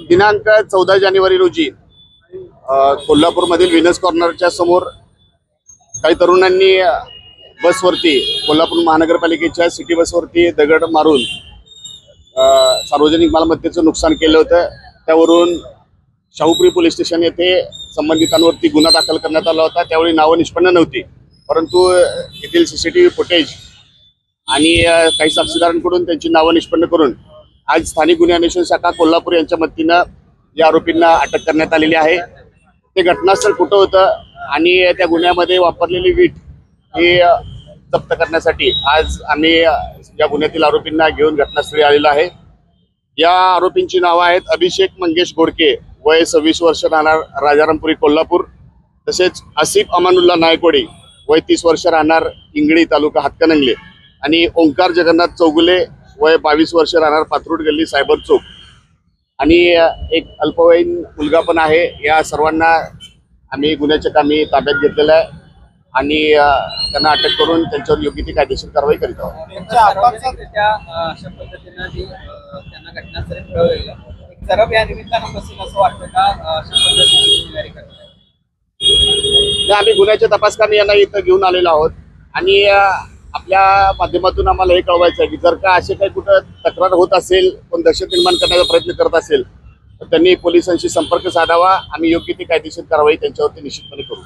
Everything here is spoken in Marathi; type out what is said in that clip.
दिनांक 14 जानेवारी रोजी कोल्हापूरमधील विनस कॉर्नरच्या समोर काही तरुणांनी बसवरती कोल्हापूर महानगरपालिकेच्या सिटी बसवरती दगड मारून सार्वजनिक मालमत्तेचं नुकसान केलं होतं। त्यावरून शाहूपुरी पोलीस स्टेशन येथे संबंधितांवरती गुन्हा दाखल करण्यात आला होता। त्यावेळी नावं निष्पन्न नव्हती, परंतु येथील सीसीटीव्ही फुटेज आणि काही साक्षीदारांकडून त्यांची नावं निष्पन्न करून आज स्थानिक गुन्हे अन्वेषण शाखा कोल्हापूर यांच्या मदतीनं या आरोपींना अटक करण्यात आलेली आहे। ते घटनास्थळ कुठं होतं आणि त्या गुन्ह्यामध्ये वापरलेली वीट हे जप्त करण्यासाठी आज आम्ही या गुन्ह्यातील आरोपींना घेऊन घटनास्थळी आलेलो आहे। या आरोपींची नावं आहेत अभिषेक मंगेश घोडके, वय 26 वर्ष, राहणार राजारामपुरी कोल्हापूर। तसेच आसिफ अमानुल्ला नायकवाडी, वय 30 वर्ष, राहणार इंगळी तालुका हातकणंगले। आणि ओंकार जगन्नाथ चौगुले, वय 22 वर्ष, राहणार पाथरूड गल्ली सायबर चौक। आणि एक अल्पवयीन मुलगा पण आहे। या सर्वांना आम्ही गुन्ह्याच्या कामी ताब्यात घेतलेलं आहे आणि त्यांना अटक करून त्यांच्यावर योग्य ती कायदेशीर कारवाई करीत आहोत। अशा पद्धतीनं जी त्यांना घटनास्थळी मिळवलेलं एक जरब या निमित्तानं बसेल असं वाटतं का? अशा पद्धतीची तयारी करताय? आम्ही गुन्ह्याच्या तपास कामी यांना इथं घेऊन आलेलो आहोत आणि आपल्या माध्यमातून आम्हाला हे कळवायचं आहे की जर का असे काही कुठं तक्रार होत असेल, कोण दहशत निर्माण करण्याचा प्रयत्न करत असेल तर त्यांनी पोलिसांशी संपर्क साधावा। आम्ही योग्य ती कायदेशीर कारवाई त्यांच्यावरती निश्चितपणे करू।